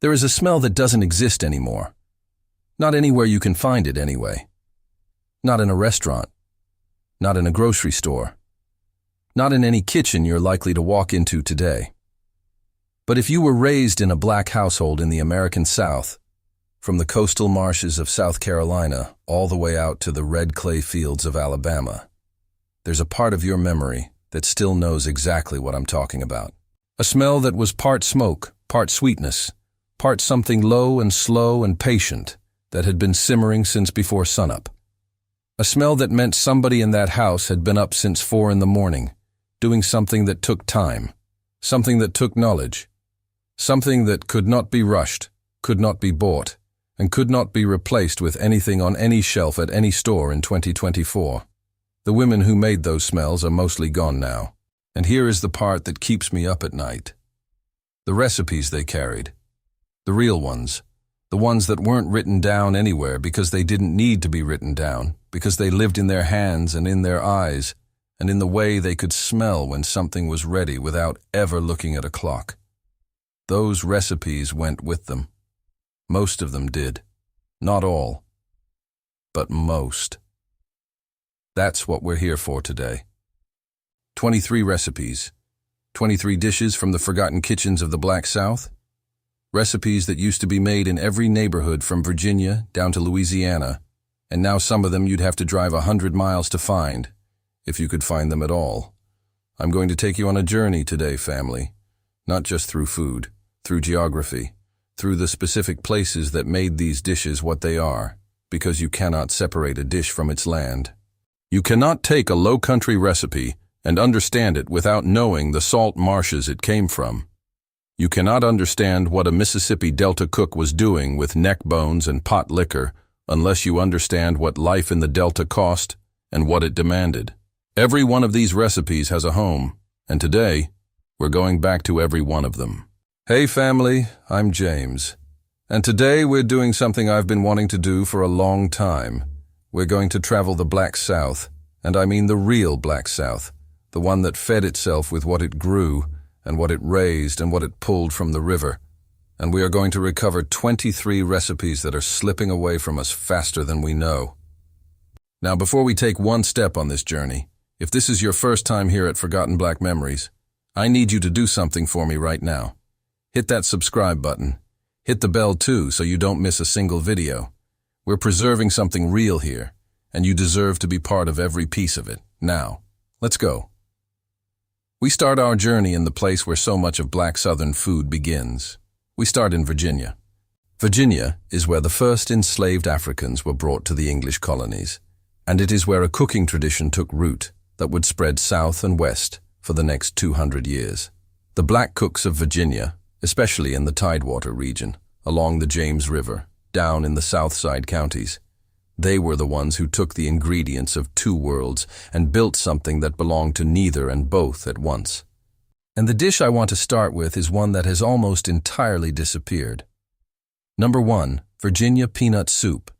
There is a smell that doesn't exist anymore. Not anywhere you can find it anyway. Not in a restaurant. Not in a grocery store. Not in any kitchen you're likely to walk into today. But if you were raised in a black household in the American South, from the coastal marshes of South Carolina all the way out to the red clay fields of Alabama, there's a part of your memory that still knows exactly what I'm talking about. A smell that was part smoke, part sweetness, part something low and slow and patient that had been simmering since before sunup. A smell that meant somebody in that house had been up since 4 in the morning, doing something that took time, something that took knowledge, something that could not be rushed, could not be bought, and could not be replaced with anything on any shelf at any store in 2024. The women who made those smells are mostly gone now, and here is the part that keeps me up at night. The recipes they carried. The real ones. The ones that weren't written down anywhere because they didn't need to be written down, because they lived in their hands and in their eyes, and in the way they could smell when something was ready without ever looking at a clock. Those recipes went with them. Most of them did. Not all. But most. That's what we're here for today. 23 recipes. 23 dishes from the forgotten kitchens of the Black South. Recipes that used to be made in every neighborhood from Virginia down to Louisiana, and now some of them you'd have to drive 100 miles to find, if you could find them at all. I'm going to take you on a journey today, family. Not just through food, through geography, through the specific places that made these dishes what they are, because you cannot separate a dish from its land. You cannot take a low-country recipe and understand it without knowing the salt marshes it came from. You cannot understand what a Mississippi Delta cook was doing with neck bones and pot liquor unless you understand what life in the Delta cost and what it demanded. Every one of these recipes has a home, and today, we're going back to every one of them. Hey family, I'm James, and today we're doing something I've been wanting to do for a long time. We're going to travel the Black South, and I mean the real Black South, the one that fed itself with what it grew, and what it raised and what it pulled from the river. And we are going to recover 23 recipes that are slipping away from us faster than we know. Now, before we take one step on this journey, if this is your first time here at Forgotten Black Memories, I need you to do something for me right now. Hit that subscribe button. Hit the bell too so you don't miss a single video. We're preserving something real here, and you deserve to be part of every piece of it. Now, let's go. We start our journey in the place where so much of Black Southern food begins. We start in Virginia. Virginia is where the first enslaved Africans were brought to the English colonies, and it is where a cooking tradition took root that would spread south and west for the next 200 years. The black cooks of Virginia, especially in the Tidewater region, along the James River, down in the South Side counties, they were the ones who took the ingredients of two worlds and built something that belonged to neither and both at once. And the dish I want to start with is one that has almost entirely disappeared. Number 1, Virginia peanut soup.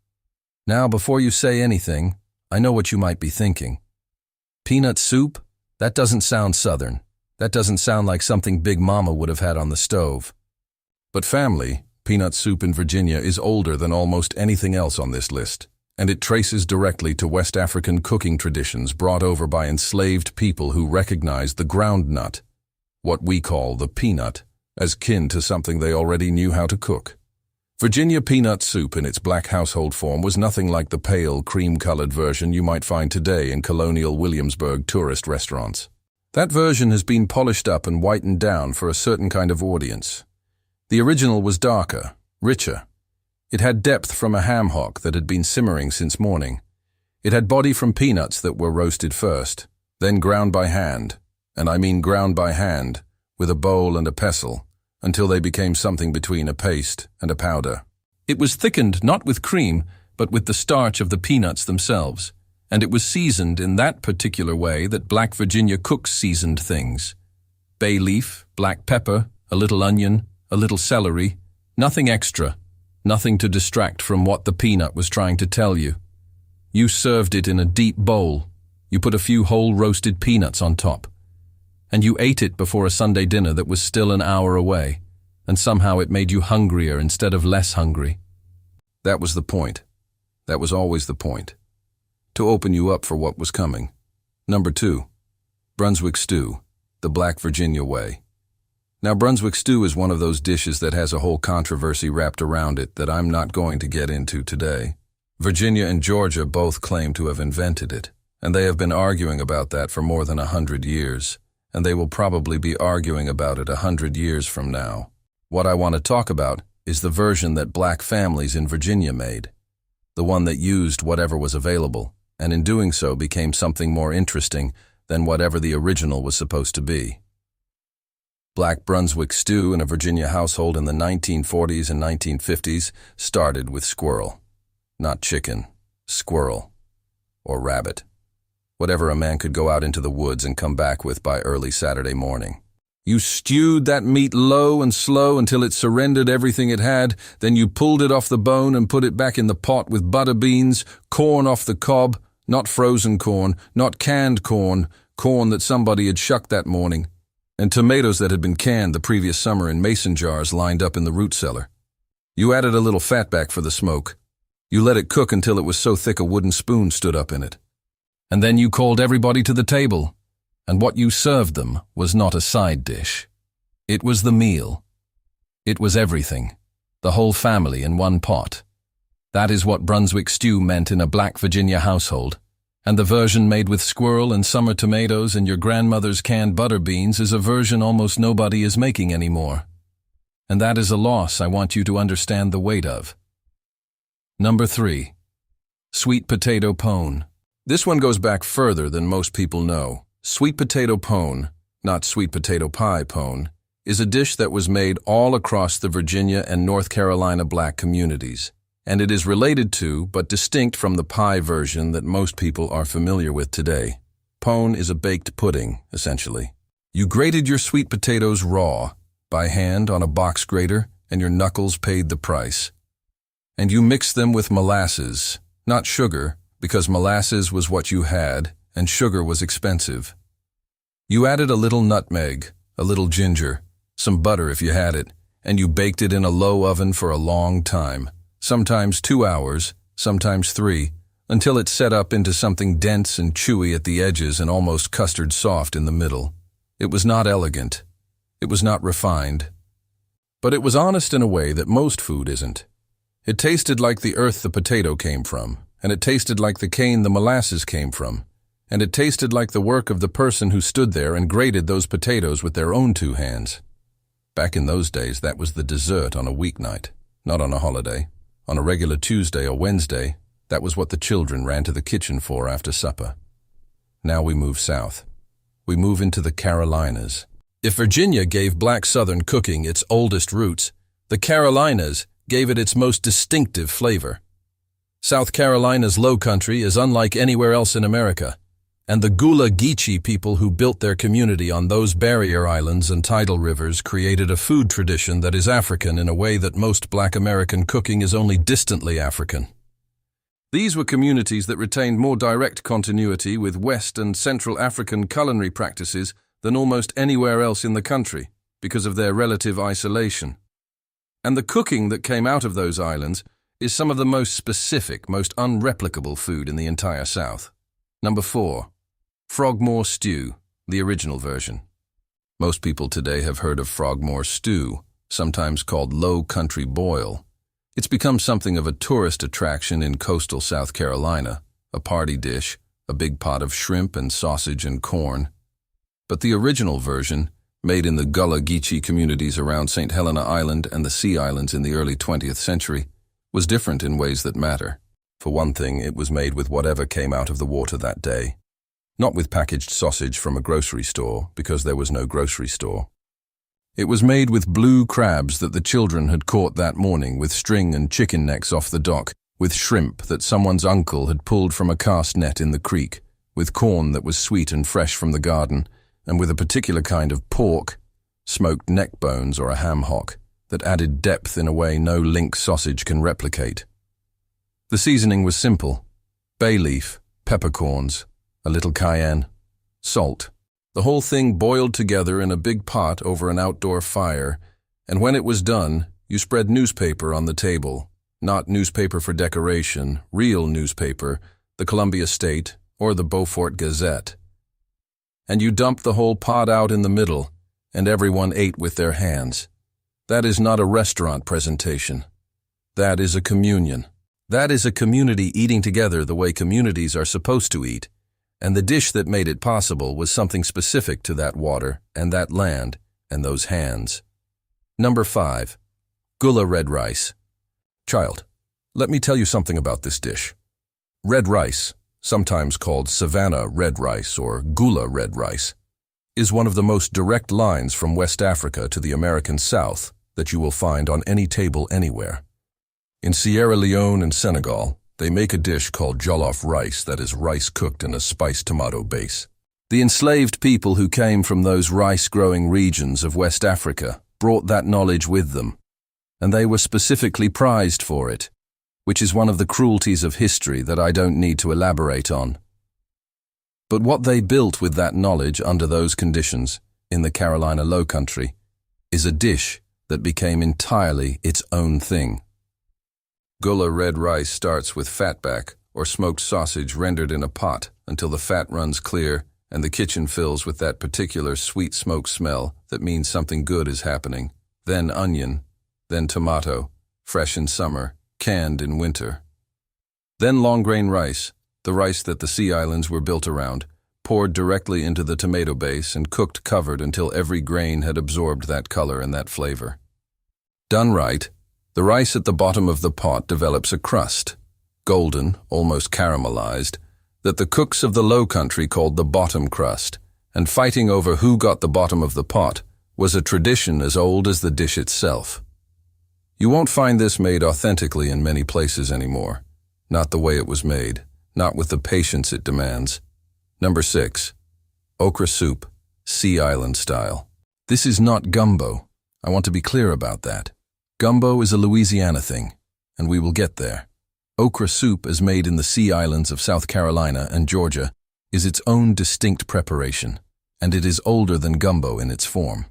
Now, before you say anything, I know what you might be thinking. Peanut soup? That doesn't sound Southern. That doesn't sound like something Big Mama would have had on the stove. But family, peanut soup in Virginia is older than almost anything else on this list, and it traces directly to West African cooking traditions brought over by enslaved people who recognized the groundnut, what we call the peanut, as kin to something they already knew how to cook. Virginia peanut soup in its black household form was nothing like the pale, cream-colored version you might find today in colonial Williamsburg tourist restaurants. That version has been polished up and whitened down for a certain kind of audience. The original was darker, richer. It had depth from a ham hock that had been simmering since morning. It had body from peanuts that were roasted first, then ground by hand, and I mean ground by hand, with a bowl and a pestle, until they became something between a paste and a powder. It was thickened not with cream, but with the starch of the peanuts themselves, and it was seasoned in that particular way that Black Virginia cooks seasoned things. Bay leaf, black pepper, a little onion, a little celery, nothing extra. Nothing to distract from what the peanut was trying to tell you. You served it in a deep bowl. You put a few whole roasted peanuts on top. And you ate it before a Sunday dinner that was still an hour away. and somehow it made you hungrier instead of less hungry. That was the point. That was always the point. To open you up for what was coming. Number 2. Brunswick Stew, the Black Virginia way. Now, Brunswick Stew is one of those dishes that has a whole controversy wrapped around it that I'm not going to get into today. Virginia and Georgia both claim to have invented it, and they have been arguing about that for more than 100 years, and they will probably be arguing about it 100 years from now. What I want to talk about is the version that black families in Virginia made, the one that used whatever was available, and in doing so became something more interesting than whatever the original was supposed to be. Black Brunswick stew in a Virginia household in the 1940s and 1950s started with squirrel. Not chicken, squirrel, or rabbit. Whatever a man could go out into the woods and come back with by early Saturday morning. You stewed that meat low and slow until it surrendered everything it had, then you pulled it off the bone and put it back in the pot with butter beans, corn off the cob, not frozen corn, not canned corn, corn that somebody had shucked that morning, and tomatoes that had been canned the previous summer in mason jars lined up in the root cellar. You added a little fat back for the smoke. You let it cook until it was so thick a wooden spoon stood up in it. And then you called everybody to the table, and what you served them was not a side dish. It was the meal. It was everything, the whole family in one pot. That is what Brunswick stew meant in a black Virginia household. And the version made with squirrel and summer tomatoes and your grandmother's canned butter beans is a version almost nobody is making anymore. And that is a loss I want you to understand the weight of. Number 3. Sweet potato pone. This one goes back further than most people know. Sweet potato pone, not sweet potato pie pone, is a dish that was made all across the Virginia and North Carolina black communities. And it is related to, but distinct from the pie version that most people are familiar with today. Pone is a baked pudding, essentially. You grated your sweet potatoes raw, by hand on a box grater, and your knuckles paid the price. And you mixed them with molasses, not sugar, because molasses was what you had, and sugar was expensive. You added a little nutmeg, a little ginger, some butter if you had it, and you baked it in a low oven for a long time. Sometimes 2 hours, sometimes 3, until it set up into something dense and chewy at the edges and almost custard soft in the middle. It was not elegant. It was not refined. But it was honest in a way that most food isn't. It tasted like the earth the potato came from, and it tasted like the cane the molasses came from, and it tasted like the work of the person who stood there and grated those potatoes with their own 2 hands. Back in those days, that was the dessert on a weeknight, not on a holiday. On a regular Tuesday or Wednesday, that was what the children ran to the kitchen for after supper. Now we move south. We move into the Carolinas. If Virginia gave black Southern cooking its oldest roots, the Carolinas gave it its most distinctive flavor. South Carolina's Lowcountry is unlike anywhere else in America, and the Gullah Geechee people who built their community on those barrier islands and tidal rivers created a food tradition that is African in a way that most black American cooking is only distantly African. These were communities that retained more direct continuity with West and Central African culinary practices than almost anywhere else in the country because of their relative isolation. And the cooking that came out of those islands is some of the most specific, most unreplicable food in the entire South. Number 4. Frogmore Stew, the original version. Most people today have heard of Frogmore Stew, sometimes called Low Country Boil. It's become something of a tourist attraction in coastal South Carolina, a party dish, a big pot of shrimp and sausage and corn. But the original version, made in the Gullah Geechee communities around St. Helena Island and the Sea Islands in the early 20th century, was different in ways that matter. For one thing, it was made with whatever came out of the water that day. Not with packaged sausage from a grocery store, because there was no grocery store. It was made with blue crabs that the children had caught that morning with string and chicken necks off the dock, with shrimp that someone's uncle had pulled from a cast net in the creek, with corn that was sweet and fresh from the garden, and with a particular kind of pork, smoked neck bones or a ham hock, that added depth in a way no link sausage can replicate. The seasoning was simple: bay leaf, peppercorns, a little cayenne, salt. The whole thing boiled together in a big pot over an outdoor fire, And when it was done, you spread newspaper on the table, not newspaper for decoration, real newspaper, the Columbia State or the Beaufort Gazette. And you dumped the whole pot out in the middle, and everyone ate with their hands. That is not a restaurant presentation. That is a communion. That is a community eating together the way communities are supposed to eat, and the dish that made it possible was something specific to that water and that land and those hands. Number 5. Gullah Red Rice. Child, let me tell you something about this dish. Red rice, sometimes called Savannah red rice or Gullah Red Rice, is one of the most direct lines from West Africa to the American South that you will find on any table anywhere. In Sierra Leone and Senegal, they make a dish called jollof rice that is rice cooked in a spiced tomato base. The enslaved people who came from those rice-growing regions of West Africa brought that knowledge with them, and they were specifically prized for it, which is one of the cruelties of history that I don't need to elaborate on. But what they built with that knowledge under those conditions in the Carolina Lowcountry is a dish that became entirely its own thing. Gullah Red Rice starts with fatback or smoked sausage rendered in a pot until the fat runs clear and the kitchen fills with that particular sweet smoke smell that means something good is happening. Then onion, then tomato, fresh in summer, canned in winter. Then long-grain rice, the rice that the sea islands were built around, poured directly into the tomato base and cooked covered until every grain had absorbed that color and that flavor. Done right, the rice at the bottom of the pot develops a crust, golden, almost caramelized, that the cooks of the Lowcountry called the bottom crust, and fighting over who got the bottom of the pot was a tradition as old as the dish itself. You won't find this made authentically in many places anymore, not the way it was made, not with the patience it demands. Number 6. Okra soup, Sea Island style. This is not gumbo. I want to be clear about that. Gumbo is a Louisiana thing, and we will get there. Okra soup, as made in the Sea Islands of South Carolina and Georgia, is its own distinct preparation, and it is older than gumbo in its form.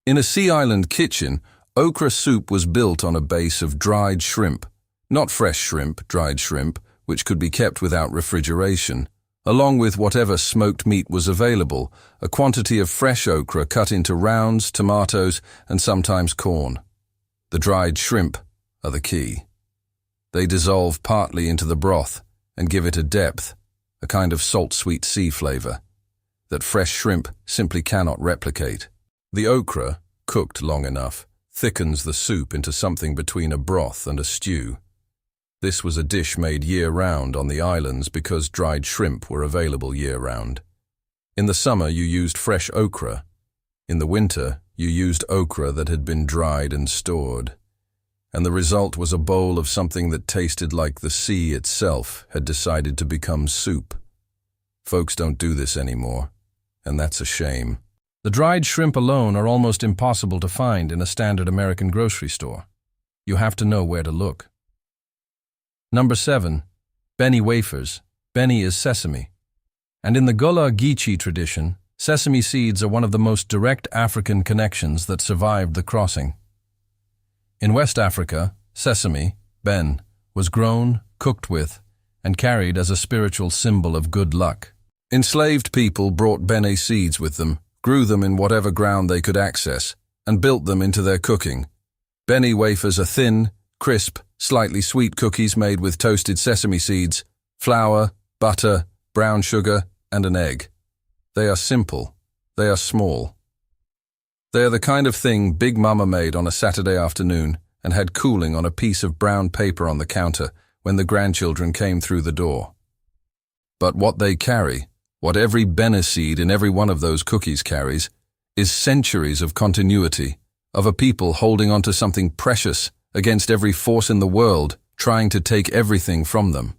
In a Sea Island kitchen, okra soup was built on a base of dried shrimp, not fresh shrimp, dried shrimp, which could be kept without refrigeration, along with whatever smoked meat was available, a quantity of fresh okra cut into rounds, tomatoes, and sometimes corn. The dried shrimp are the key. They dissolve partly into the broth and give it a depth, a kind of salt-sweet sea flavor, that fresh shrimp simply cannot replicate. The okra, cooked long enough, thickens the soup into something between a broth and a stew. This was a dish made year-round on the islands because dried shrimp were available year-round. In the summer you used fresh okra. In the winter you used okra that had been dried and stored. And the result was a bowl of something that tasted like the sea itself had decided to become soup. Folks don't do this anymore, and that's a shame. The dried shrimp alone are almost impossible to find in a standard American grocery store. You have to know where to look. Number 7. Benne Wafers. Benne is sesame. And in the Gullah Geechee tradition, sesame seeds are one of the most direct African connections that survived the crossing. In West Africa, sesame, benne, was grown, cooked with, and carried as a spiritual symbol of good luck. Enslaved people brought benne seeds with them, grew them in whatever ground they could access, and built them into their cooking. Benne wafers are thin, crisp, slightly sweet cookies made with toasted sesame seeds, flour, butter, brown sugar, and an egg. They are simple. They are small. They are the kind of thing Big Mama made on a Saturday afternoon and had cooling on a piece of brown paper on the counter when the grandchildren came through the door. But what they carry, what every benne seed in every one of those cookies carries, is centuries of continuity, of a people holding on to something precious against every force in the world trying to take everything from them.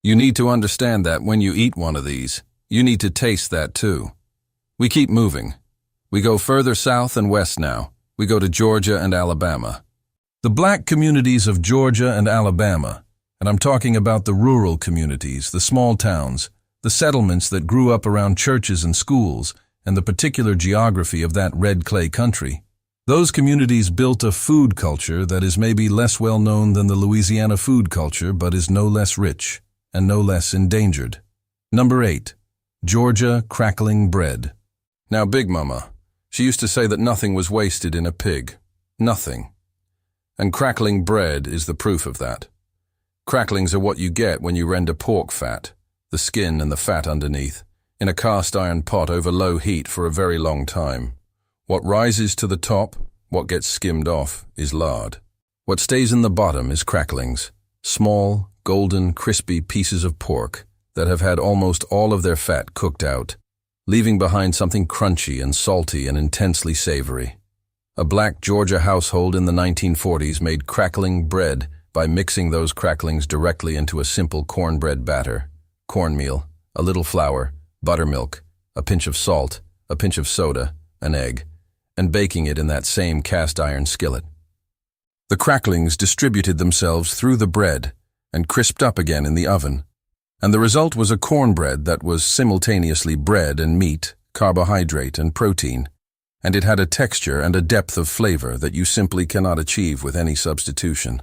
You need to understand that when you eat one of these, you need to taste that too. We keep moving. We go further south and west now. We go to Georgia and Alabama. The black communities of Georgia and Alabama, and I'm talking about the rural communities, the small towns, the settlements that grew up around churches and schools, and the particular geography of that red clay country, Those communities built a food culture that is maybe less well known than the Louisiana food culture, but is no less rich and no less endangered. Number 8. Georgia crackling bread. Now, Big Mama, she used to say that nothing was wasted in a pig. Nothing. And crackling bread is the proof of that. Cracklings are what you get when you render pork fat, the skin and the fat underneath, in a cast iron pot over low heat for a very long time. What rises to the top, what gets skimmed off, is lard. What stays in the bottom is cracklings, small, golden, crispy pieces of pork that have had almost all of their fat cooked out, leaving behind something crunchy and salty and intensely savory. A black Georgia household in the 1940s made crackling bread by mixing those cracklings directly into a simple cornbread batter, cornmeal, a little flour, buttermilk, a pinch of salt, a pinch of soda, an egg, and baking it in that same cast iron skillet. The cracklings distributed themselves through the bread and crisped up again in the oven, and the result was a cornbread that was simultaneously bread and meat, carbohydrate and protein, and it had a texture and a depth of flavor that you simply cannot achieve with any substitution.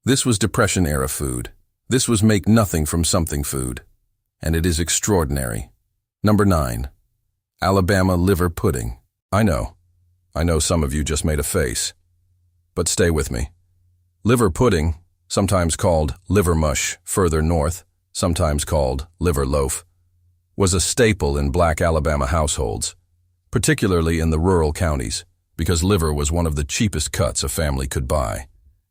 This was Depression-era food. This was make nothing from something food, and it is extraordinary. Number 9. Alabama liver pudding. I know some of you just made a face, but stay with me. Liver pudding, sometimes called liver mush further north, sometimes called liver loaf, was a staple in black Alabama households, particularly in the rural counties, because liver was one of the cheapest cuts a family could buy.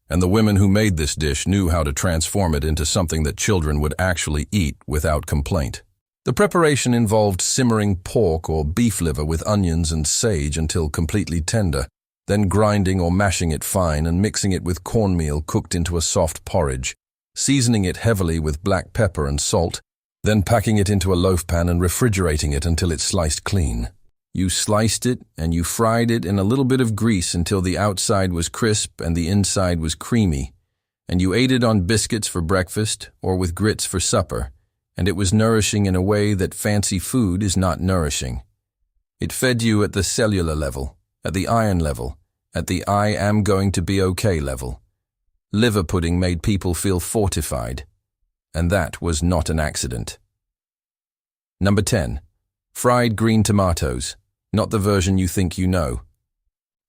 And the women who made this dish knew how to transform it into something that children would actually eat without complaint. The preparation involved simmering pork or beef liver with onions and sage until completely tender, then grinding or mashing it fine and mixing it with cornmeal cooked into a soft porridge, seasoning it heavily with black pepper and salt, then packing it into a loaf pan and refrigerating it until it sliced clean. You sliced it and you fried it in a little bit of grease until the outside was crisp and the inside was creamy, and you ate it on biscuits for breakfast or with grits for supper, and it was nourishing in a way that fancy food is not nourishing. It fed you at the cellular level, at the iron level, at the I am going to be okay level. Liver pudding made people feel fortified, and that was not an accident. Number 10. Fried green tomatoes, not the version you think you know.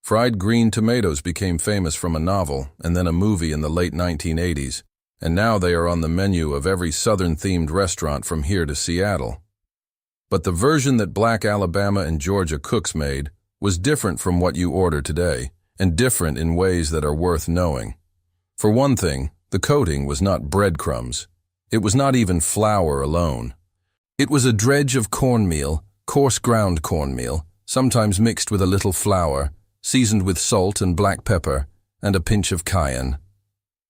Fried green tomatoes became famous from a novel and then a movie in the late 1980s, and now they are on the menu of every Southern-themed restaurant from here to Seattle. But the version that black Alabama and Georgia cooks made was different from what you order today, and different in ways that are worth knowing. For one thing, the coating was not breadcrumbs. It was not even flour alone. It was a dredge of cornmeal, coarse ground cornmeal, sometimes mixed with a little flour, seasoned with salt and black pepper, and a pinch of cayenne.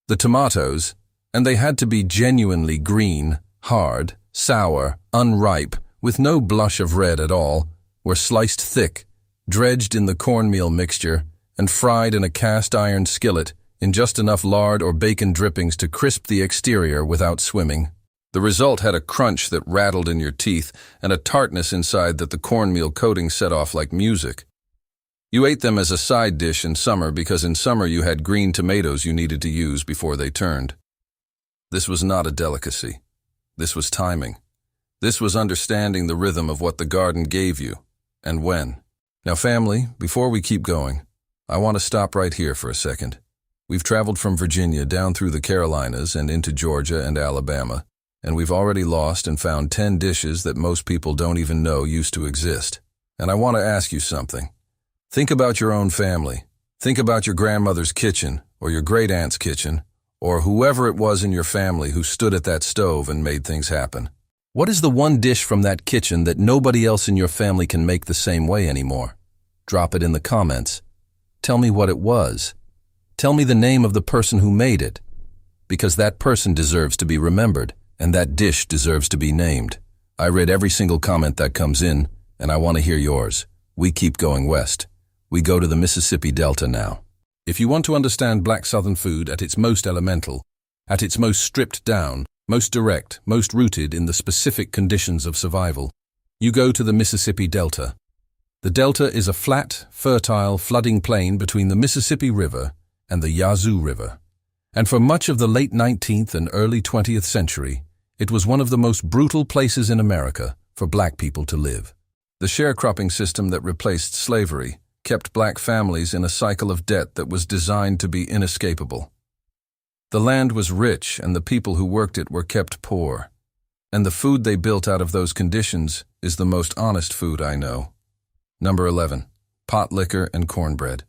The tomatoes, and they had to be genuinely green, hard, sour, unripe, with no blush of red at all, were sliced thick, dredged in the cornmeal mixture, and fried in a cast-iron skillet in just enough lard or bacon drippings to crisp the exterior without swimming. The result had a crunch that rattled in your teeth and a tartness inside that the cornmeal coating set off like music. You ate them as a side dish in summer because in summer you had green tomatoes you needed to use before they turned. This was not a delicacy. This was timing. This was understanding the rhythm of what the garden gave you, and when. Now family, before we keep going, I want to stop right here for a second. We've traveled from Virginia down through the Carolinas and into Georgia and Alabama, and we've already lost and found 10 dishes that most people don't even know used to exist. And I want to ask you something. Think about your own family. Think about your grandmother's kitchen, or your great-aunt's kitchen, or whoever it was in your family who stood at that stove and made things happen. What is the one dish from that kitchen that nobody else in your family can make the same way anymore? Drop it in the comments. Tell me what it was. Tell me the name of the person who made it, because that person deserves to be remembered, and that dish deserves to be named. I read every single comment that comes in, and I want to hear yours. We keep going west. We go to the Mississippi Delta now. If you want to understand black Southern food at its most elemental, at its most stripped down, most direct, most rooted in the specific conditions of survival, you go to the Mississippi Delta. The Delta is a flat, fertile, flooding plain between the Mississippi River and the Yazoo River. And for much of the late 19th and early 20th century, it was one of the most brutal places in America for black people to live. The sharecropping system that replaced slavery kept black families in a cycle of debt that was designed to be inescapable. The land was rich and the people who worked it were kept poor. And the food they built out of those conditions is the most honest food I know. Number 11. Pot liquor and cornbread.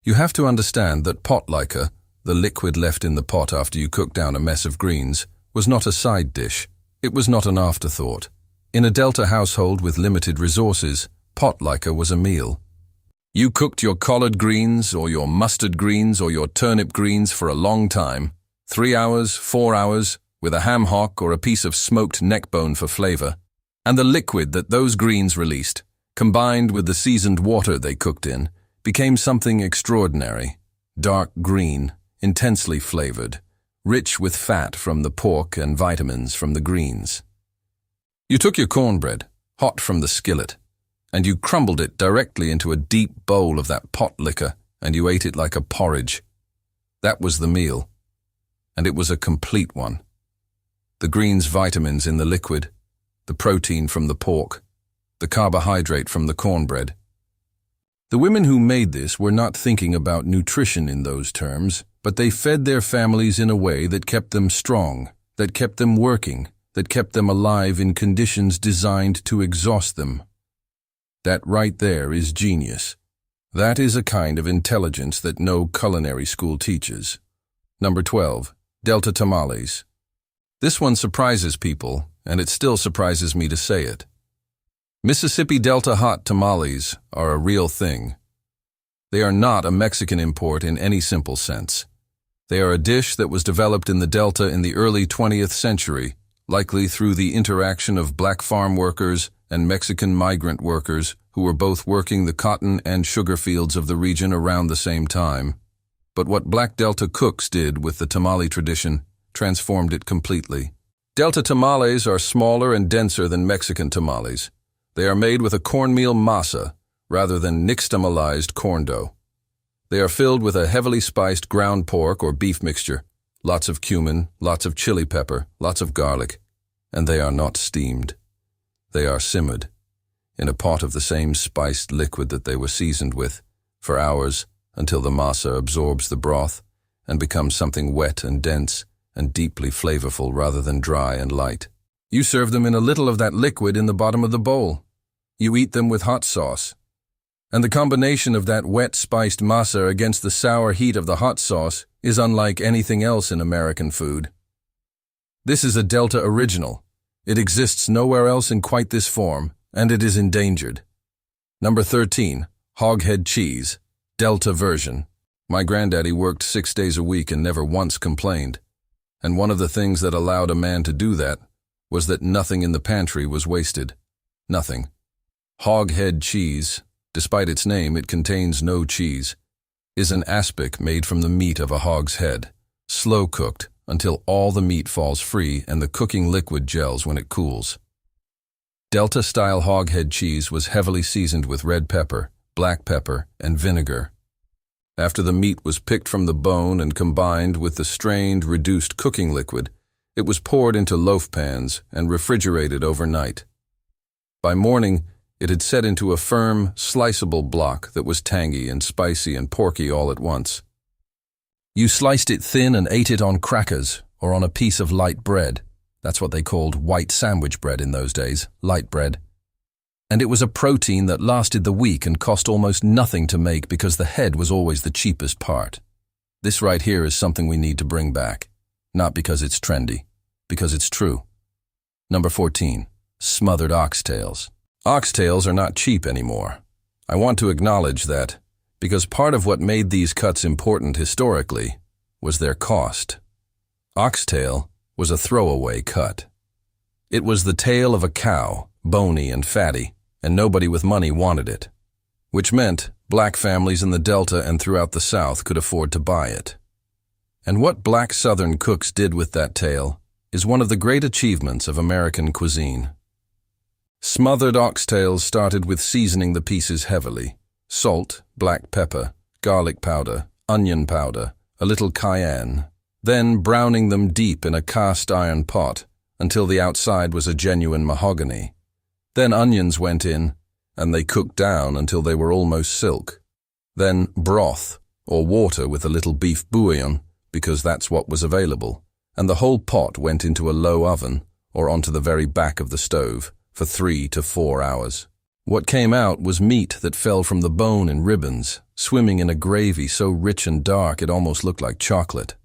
You have to understand that pot liquor, the liquid left in the pot after you cook down a mess of greens, was not a side dish. It was not an afterthought. In a Delta household with limited resources, pot liquor was a meal. You cooked your collard greens or your mustard greens or your turnip greens for a long time, 3 hours, 4 hours, with a ham hock or a piece of smoked neck bone for flavor, and the liquid that those greens released, combined with the seasoned water they cooked in, became something extraordinary, dark green, intensely flavored, rich with fat from the pork and vitamins from the greens. You took your cornbread, hot from the skillet, and you crumbled it directly into a deep bowl of that pot liquor, and you ate it like a porridge. That was the meal, and it was a complete one. The greens' vitamins in the liquid, the protein from the pork, the carbohydrate from the cornbread. The women who made this were not thinking about nutrition in those terms, but they fed their families in a way that kept them strong, that kept them working, that kept them alive in conditions designed to exhaust them. That right there is genius. That is a kind of intelligence that no culinary school teaches. Number 12. Delta tamales. This one surprises people, and it still surprises me to say it. Mississippi Delta hot tamales are a real thing. They are not a Mexican import in any simple sense. They are a dish that was developed in the Delta in the early 20th century, likely through the interaction of black farm workers and Mexican migrant workers who were both working the cotton and sugar fields of the region around the same time. But what black Delta cooks did with the tamale tradition transformed it completely. Delta tamales are smaller and denser than Mexican tamales. They are made with a cornmeal masa rather than nixtamalized corn dough. They are filled with a heavily spiced ground pork or beef mixture, lots of cumin, lots of chili pepper, lots of garlic, and they are not steamed. They are simmered in a pot of the same spiced liquid that they were seasoned with for hours until the masa absorbs the broth and becomes something wet and dense and deeply flavorful rather than dry and light. You serve them in a little of that liquid in the bottom of the bowl. You eat them with hot sauce. And the combination of that wet spiced masa against the sour heat of the hot sauce is unlike anything else in American food. This is a Delta original. It exists nowhere else in quite this form, and it is endangered. Number 13. Hoghead cheese, Delta version. My granddaddy worked 6 days a week and never once complained. And one of the things that allowed a man to do that was that nothing in the pantry was wasted. Nothing. Hoghead cheese, despite its name, it contains no cheese, is an aspic made from the meat of a hog's head, slow cooked until all the meat falls free and the cooking liquid gels when it cools. Delta-style hoghead cheese was heavily seasoned with red pepper, black pepper, and vinegar. After the meat was picked from the bone and combined with the strained, reduced cooking liquid, it was poured into loaf pans and refrigerated overnight. By morning, it had set into a firm, sliceable block that was tangy and spicy and porky all at once. You sliced it thin and ate it on crackers or on a piece of light bread. That's what they called white sandwich bread in those days, light bread. And it was a protein that lasted the week and cost almost nothing to make because the head was always the cheapest part. This right here is something we need to bring back. Not because it's trendy, because it's true. Number 14. Smothered oxtails. Oxtails are not cheap anymore. I want to acknowledge that, because part of what made these cuts important historically was their cost. Oxtail was a throwaway cut. It was the tail of a cow, bony and fatty, and nobody with money wanted it, which meant black families in the Delta and throughout the South could afford to buy it. And what black Southern cooks did with that tail is one of the great achievements of American cuisine. Smothered oxtails started with seasoning the pieces heavily. Salt, black pepper, garlic powder, onion powder, a little cayenne. Then browning them deep in a cast iron pot until the outside was a genuine mahogany. Then onions went in, and they cooked down until they were almost silk. Then broth, or water with a little beef bouillon, because that's what was available, and the whole pot went into a low oven, or onto the very back of the stove, for 3 to 4 hours. What came out was meat that fell from the bone in ribbons, swimming in a gravy so rich and dark it almost looked like chocolate.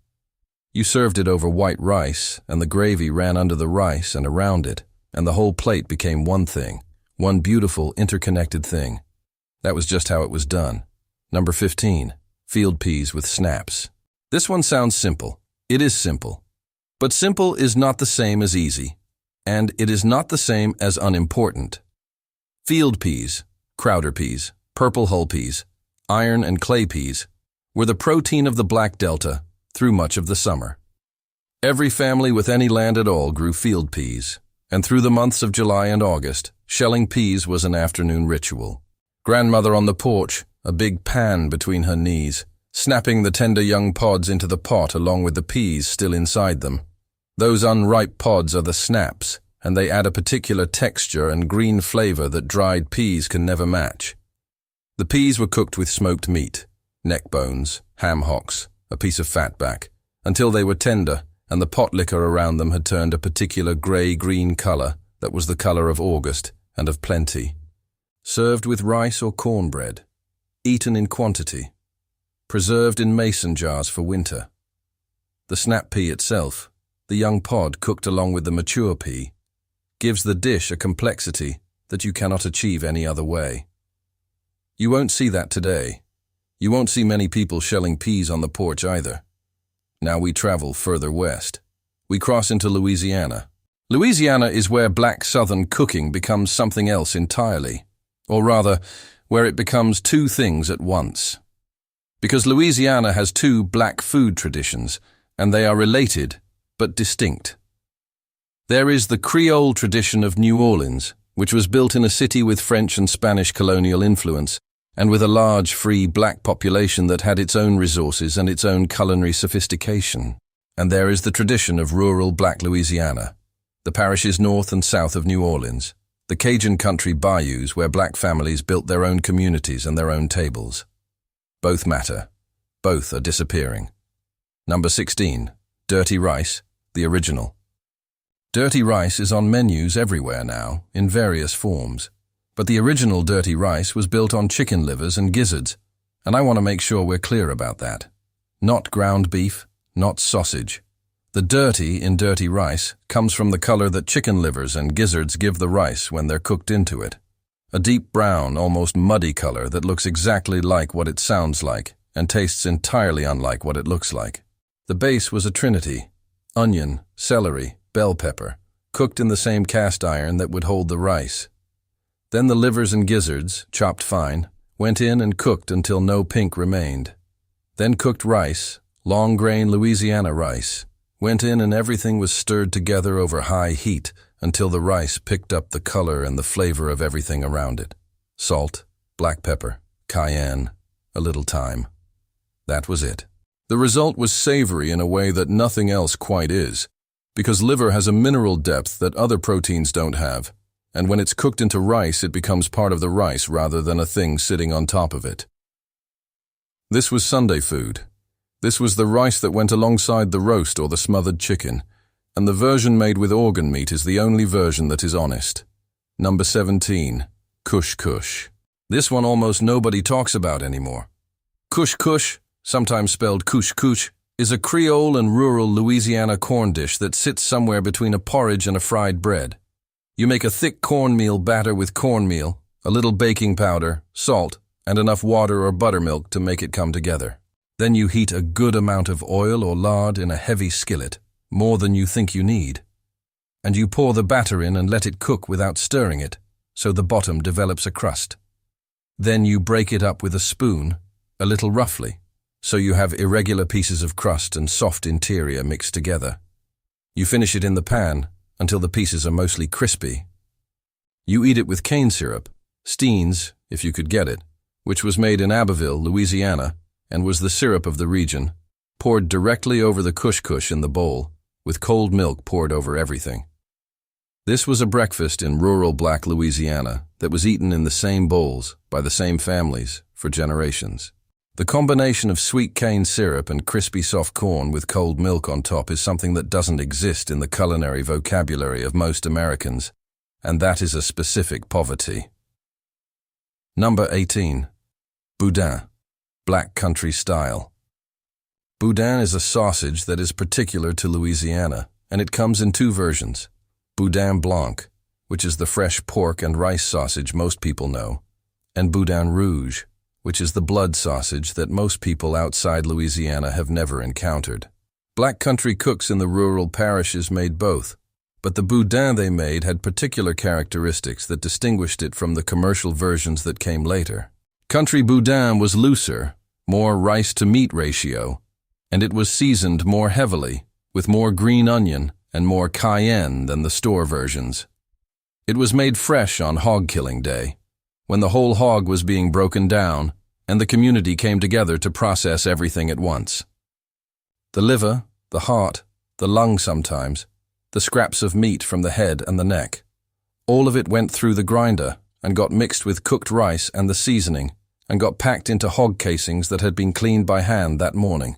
You served it over white rice, and the gravy ran under the rice and around it, and the whole plate became one thing, one beautiful, interconnected thing. That was just how it was done. Number 15, field peas with snaps. This one sounds simple. It is simple. But simple is not the same as easy, and it is not the same as unimportant. Field peas, crowder peas, purple hull peas, iron and clay peas were the protein of the Black Delta through much of the summer. Every family with any land at all grew field peas, and through the months of July and August, shelling peas was an afternoon ritual. Grandmother on the porch, a big pan between her knees, snapping the tender young pods into the pot along with the peas still inside them. Those unripe pods are the snaps, and they add a particular texture and green flavor that dried peas can never match. The peas were cooked with smoked meat, neck bones, ham hocks, a piece of fat back, until they were tender and the pot liquor around them had turned a particular grey-green color that was the color of August and of plenty. Served with rice or cornbread, eaten in quantity, preserved in mason jars for winter. The snap pea itself, the young pod cooked along with the mature pea, gives the dish a complexity that you cannot achieve any other way. You won't see that today. You won't see many people shelling peas on the porch either. Now we travel further west. We cross into Louisiana. Louisiana is where black southern cooking becomes something else entirely, or rather, where it becomes two things at once. Because Louisiana has two black food traditions, and they are related but distinct. There is the Creole tradition of New Orleans, which was built in a city with French and Spanish colonial influence, and with a large free black population that had its own resources and its own culinary sophistication. And there is the tradition of rural black Louisiana, the parishes north and south of New Orleans, the Cajun country bayous where black families built their own communities and their own tables. Both matter. Both are disappearing. Number 16, dirty rice, the original. Dirty rice is on menus everywhere now, in various forms. But the original dirty rice was built on chicken livers and gizzards, and I want to make sure we're clear about that. Not ground beef, not sausage. The dirty in dirty rice comes from the color that chicken livers and gizzards give the rice when they're cooked into it. A deep brown, almost muddy color that looks exactly like what it sounds like and tastes entirely unlike what it looks like. The base was a trinity: onion, celery, bell pepper, cooked in the same cast iron that would hold the rice. Then the livers and gizzards, chopped fine, went in and cooked until no pink remained. Then cooked rice, long-grain Louisiana rice, went in and everything was stirred together over high heat until the rice picked up the color and the flavor of everything around it. Salt, black pepper, cayenne, a little thyme. That was it. The result was savory in a way that nothing else quite is, because liver has a mineral depth that other proteins don't have, and when it's cooked into rice it becomes part of the rice rather than a thing sitting on top of it. This was Sunday food. This was the rice that went alongside the roast or the smothered chicken, and the version made with organ meat is the only version that is honest. Number 17, kush kush. This one almost nobody talks about anymore. Kush kush, sometimes spelled kush kush, is a Creole and rural Louisiana corn dish that sits somewhere between a porridge and a fried bread. You make a thick cornmeal batter with cornmeal, a little baking powder, salt, and enough water or buttermilk to make it come together. Then you heat a good amount of oil or lard in a heavy skillet, more than you think you need. And you pour the batter in and let it cook without stirring it, so the bottom develops a crust. Then you break it up with a spoon, a little roughly, so you have irregular pieces of crust and soft interior mixed together. You finish it in the pan until the pieces are mostly crispy. You eat it with cane syrup, Steens, if you could get it, which was made in Abbeville, Louisiana, and was the syrup of the region, poured directly over the kush in the bowl, with cold milk poured over everything. This was a breakfast in rural black Louisiana that was eaten in the same bowls by the same families for generations. The combination of sweet cane syrup and crispy soft corn with cold milk on top is something that doesn't exist in the culinary vocabulary of most Americans, and that is a specific poverty. Number 18. Boudin, Black Country Style. Boudin is a sausage that is particular to Louisiana, and it comes in two versions. Boudin blanc, which is the fresh pork and rice sausage most people know, and Boudin rouge, which is the blood sausage that most people outside Louisiana have never encountered. Black country cooks in the rural parishes made both, but the boudin they made had particular characteristics that distinguished it from the commercial versions that came later. Country boudin was looser, more rice-to-meat ratio, and it was seasoned more heavily, with more green onion and more cayenne than the store versions. It was made fresh on hog killing day, when the whole hog was being broken down and the community came together to process everything at once. The liver, the heart, the lung sometimes, the scraps of meat from the head and the neck, all of it went through the grinder and got mixed with cooked rice and the seasoning and got packed into hog casings that had been cleaned by hand that morning.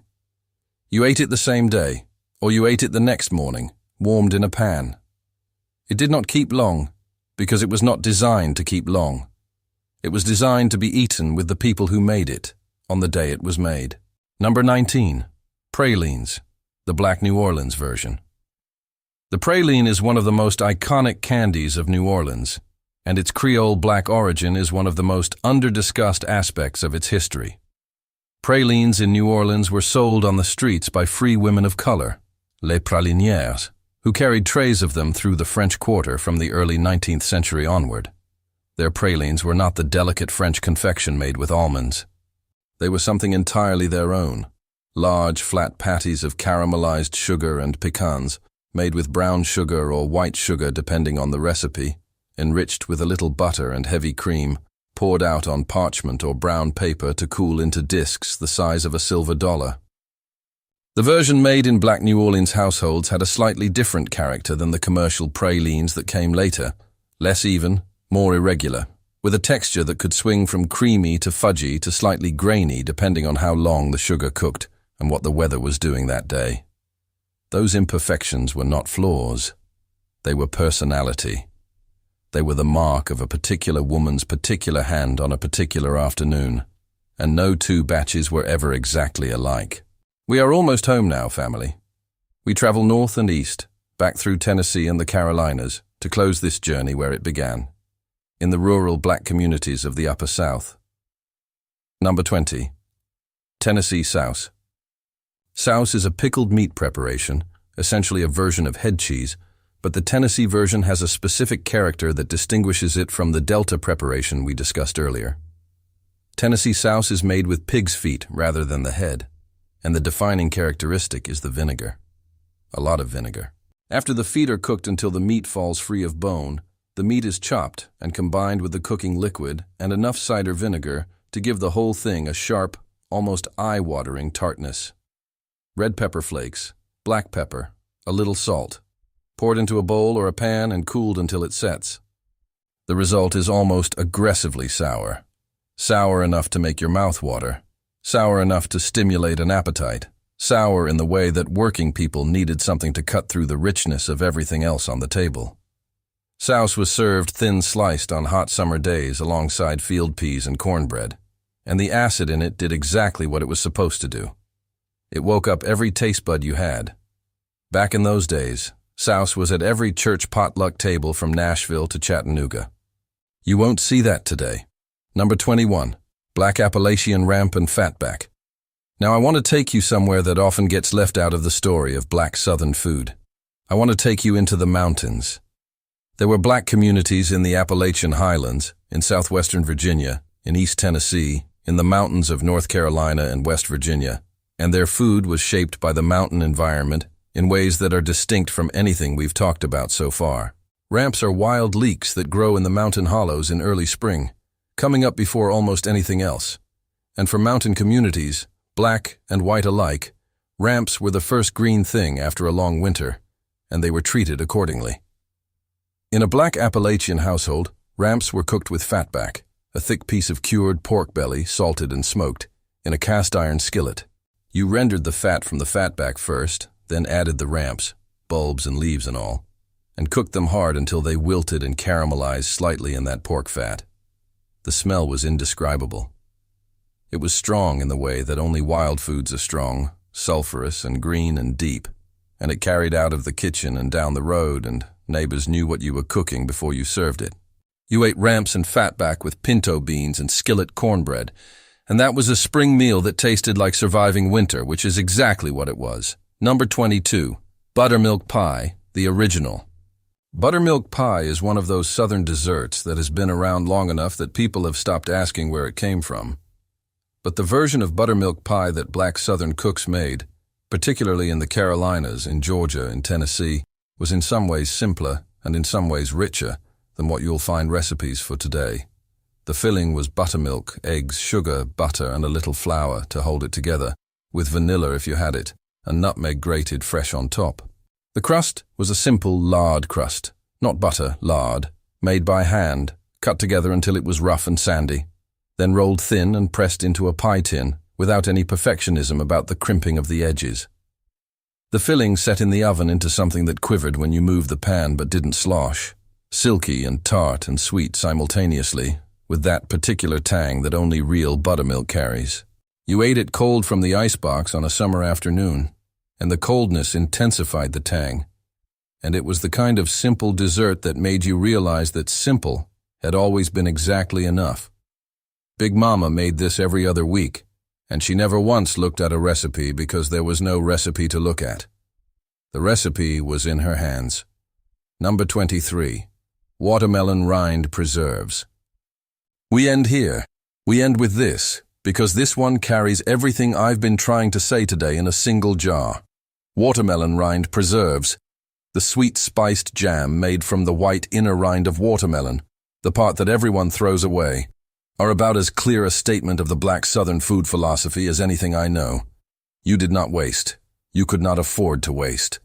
You ate it the same day, or you ate it the next morning, warmed in a pan. It did not keep long, because it was not designed to keep long. It was designed to be eaten with the people who made it, on the day it was made. Number 19. Pralines, the Black New Orleans version. The praline is one of the most iconic candies of New Orleans, and its Creole black origin is one of the most under-discussed aspects of its history. Pralines in New Orleans were sold on the streets by free women of color, les pralinières, who carried trays of them through the French Quarter from the early 19th century onward. Their pralines were not the delicate French confection made with almonds. They were something entirely their own, large, flat patties of caramelized sugar and pecans, made with brown sugar or white sugar depending on the recipe, enriched with a little butter and heavy cream, poured out on parchment or brown paper to cool into discs the size of a silver dollar. The version made in Black New Orleans households had a slightly different character than the commercial pralines that came later, less even, more irregular, with a texture that could swing from creamy to fudgy to slightly grainy depending on how long the sugar cooked and what the weather was doing that day. Those imperfections were not flaws. They were personality. They were the mark of a particular woman's particular hand on a particular afternoon, and no two batches were ever exactly alike. We are almost home now, family. We travel north and east, back through Tennessee and the Carolinas, to close this journey where it began, in the rural black communities of the Upper South. Number 20. Tennessee Souse. Souse is a pickled meat preparation, essentially a version of head cheese, but the Tennessee version has a specific character that distinguishes it from the Delta preparation we discussed earlier. Tennessee souse is made with pig's feet rather than the head, and the defining characteristic is the vinegar. A lot of vinegar. After the feet are cooked until the meat falls free of bone, the meat is chopped and combined with the cooking liquid and enough cider vinegar to give the whole thing a sharp, almost eye-watering tartness. Red pepper flakes, black pepper, a little salt, poured into a bowl or a pan and cooled until it sets. The result is almost aggressively sour. Sour enough to make your mouth water. Sour enough to stimulate an appetite. Sour in the way that working people needed something to cut through the richness of everything else on the table. Souse was served thin-sliced on hot summer days alongside field peas and cornbread, and the acid in it did exactly what it was supposed to do. It woke up every taste bud you had. Back in those days, souse was at every church potluck table from Nashville to Chattanooga. You won't see that today. Number 21. Black Appalachian Ramp and Fatback. Now I want to take you somewhere that often gets left out of the story of black Southern food. I want to take you into the mountains. There were black communities in the Appalachian Highlands, in southwestern Virginia, in East Tennessee, in the mountains of North Carolina and West Virginia, and their food was shaped by the mountain environment in ways that are distinct from anything we've talked about so far. Ramps are wild leeks that grow in the mountain hollows in early spring, coming up before almost anything else. And for mountain communities, black and white alike, ramps were the first green thing after a long winter, and they were treated accordingly. In a black Appalachian household, ramps were cooked with fatback, a thick piece of cured pork belly salted and smoked, in a cast-iron skillet. You rendered the fat from the fatback first, then added the ramps, bulbs and leaves and all, and cooked them hard until they wilted and caramelized slightly in that pork fat. The smell was indescribable. It was strong in the way that only wild foods are strong, sulphurous and green and deep, and it carried out of the kitchen and down the road, and neighbors knew what you were cooking before you served it. You ate ramps and fatback with pinto beans and skillet cornbread, and that was a spring meal that tasted like surviving winter, which is exactly what it was. Number 22, buttermilk pie, the original. Buttermilk pie is one of those southern desserts that has been around long enough that people have stopped asking where it came from. But the version of buttermilk pie that black southern cooks made, particularly in the Carolinas, in Georgia, in Tennessee, was in some ways simpler and in some ways richer than what you'll find recipes for today. The filling was buttermilk, eggs, sugar, butter, and a little flour to hold it together, with vanilla if you had it, and nutmeg grated fresh on top. The crust was a simple lard crust, not butter, lard, made by hand, cut together until it was rough and sandy, then rolled thin and pressed into a pie tin without any perfectionism about the crimping of the edges. The filling set in the oven into something that quivered when you moved the pan but didn't slosh, silky and tart and sweet simultaneously, with that particular tang that only real buttermilk carries. You ate it cold from the icebox on a summer afternoon, and the coldness intensified the tang, and it was the kind of simple dessert that made you realize that simple had always been exactly enough. Big Mama made this every other week, and she never once looked at a recipe because there was no recipe to look at. The recipe was in her hands. Number 23, watermelon rind preserves. We end here. We end with this, because this one carries everything I've been trying to say today in a single jar. Watermelon rind preserves, the sweet spiced jam made from the white inner rind of watermelon, the part that everyone throws away, are about as clear a statement of the black southern food philosophy as anything I know. You did not waste. You could not afford to waste.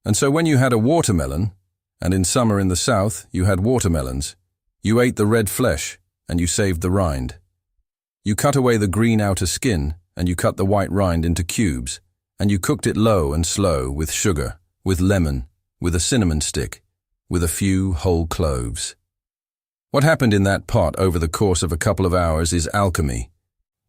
And so when you had a watermelon, and in summer in the South you had watermelons, you ate the red flesh and you saved the rind. You cut away the green outer skin and you cut the white rind into cubes, and you cooked it low and slow with sugar, with lemon, with a cinnamon stick, with a few whole cloves. What happened in that pot over the course of a couple of hours is alchemy.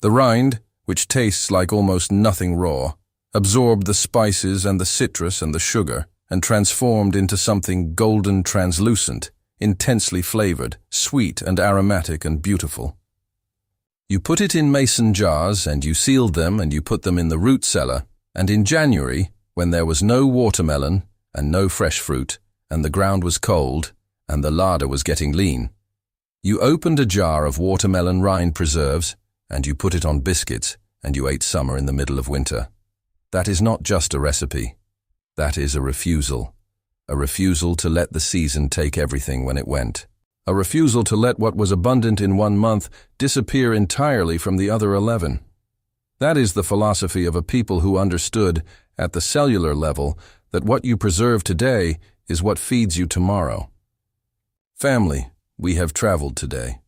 The rind, which tastes like almost nothing raw, absorbed the spices and the citrus and the sugar and transformed into something golden translucent, intensely flavored, sweet and aromatic and beautiful. You put it in mason jars and you sealed them and you put them in the root cellar, and in January, when there was no watermelon and no fresh fruit, and the ground was cold and the larder was getting lean, you opened a jar of watermelon rind preserves and you put it on biscuits and you ate summer in the middle of winter. That is not just a recipe. That is a refusal to let the season take everything when it went. A refusal to let what was abundant in 1 month disappear entirely from the other 11. That is the philosophy of a people who understood, at the cellular level, that what you preserve today is what feeds you tomorrow. Family, we have traveled today.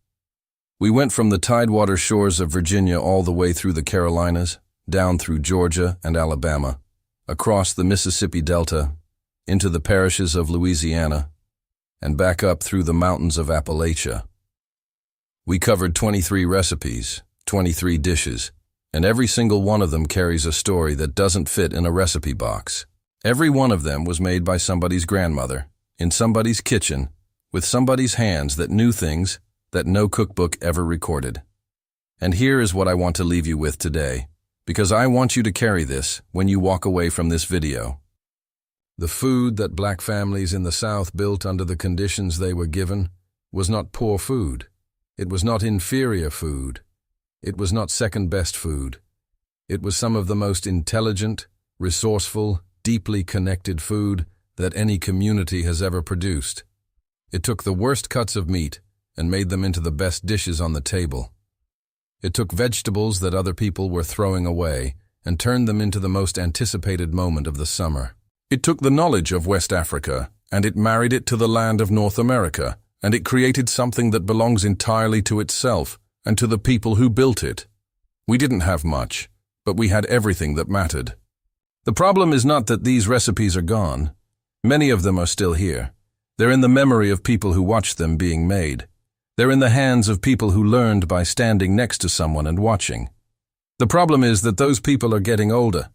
We went from the tidewater shores of Virginia all the way through the Carolinas, down through Georgia and Alabama, across the Mississippi Delta, into the parishes of Louisiana, and back up through the mountains of Appalachia. We covered 23 recipes, 23 dishes, and every single one of them carries a story that doesn't fit in a recipe box. Every one of them was made by somebody's grandmother, in somebody's kitchen, with somebody's hands that knew things that no cookbook ever recorded. And here is what I want to leave you with today, because I want you to carry this when you walk away from this video. The food that black families in the South built under the conditions they were given was not poor food. It was not inferior food. It was not second-best food. It was some of the most intelligent, resourceful, deeply connected food that any community has ever produced. It took the worst cuts of meat and made them into the best dishes on the table. It took vegetables that other people were throwing away and turned them into the most anticipated moment of the summer. It took the knowledge of West Africa and it married it to the land of North America, and it created something that belongs entirely to itself and to the people who built it. We didn't have much, but we had everything that mattered. The problem is not that these recipes are gone. Many of them are still here. They're in the memory of people who watched them being made. They're in the hands of people who learned by standing next to someone and watching. The problem is that those people are getting older,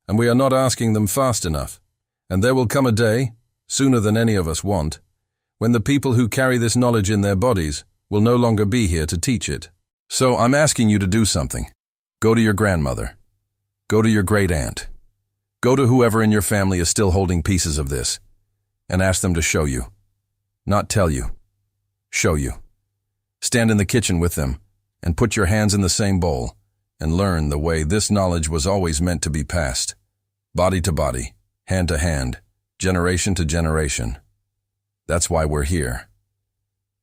and we are not asking them fast enough. And there will come a day, sooner than any of us want, when the people who carry this knowledge in their bodies will no longer be here to teach it. So I'm asking you to do something. Go to your grandmother. Go to your great-aunt. Go to whoever in your family is still holding pieces of this, and ask them to show you. Not tell you. Show you. Stand in the kitchen with them, and put your hands in the same bowl, and learn the way this knowledge was always meant to be passed. Body to body, hand to hand, generation to generation. That's why we're here.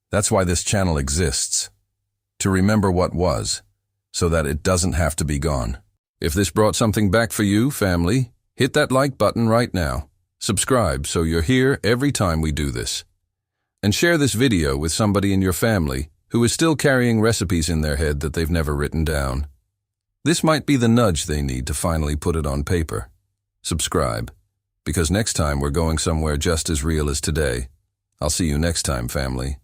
That's why this channel exists. To remember what was, so that it doesn't have to be gone. If this brought something back for you, family, hit that like button right now. Subscribe so you're here every time we do this. And share this video with somebody in your family who is still carrying recipes in their head that they've never written down. This might be the nudge they need to finally put it on paper. Subscribe, because next time we're going somewhere just as real as today. I'll see you next time, family.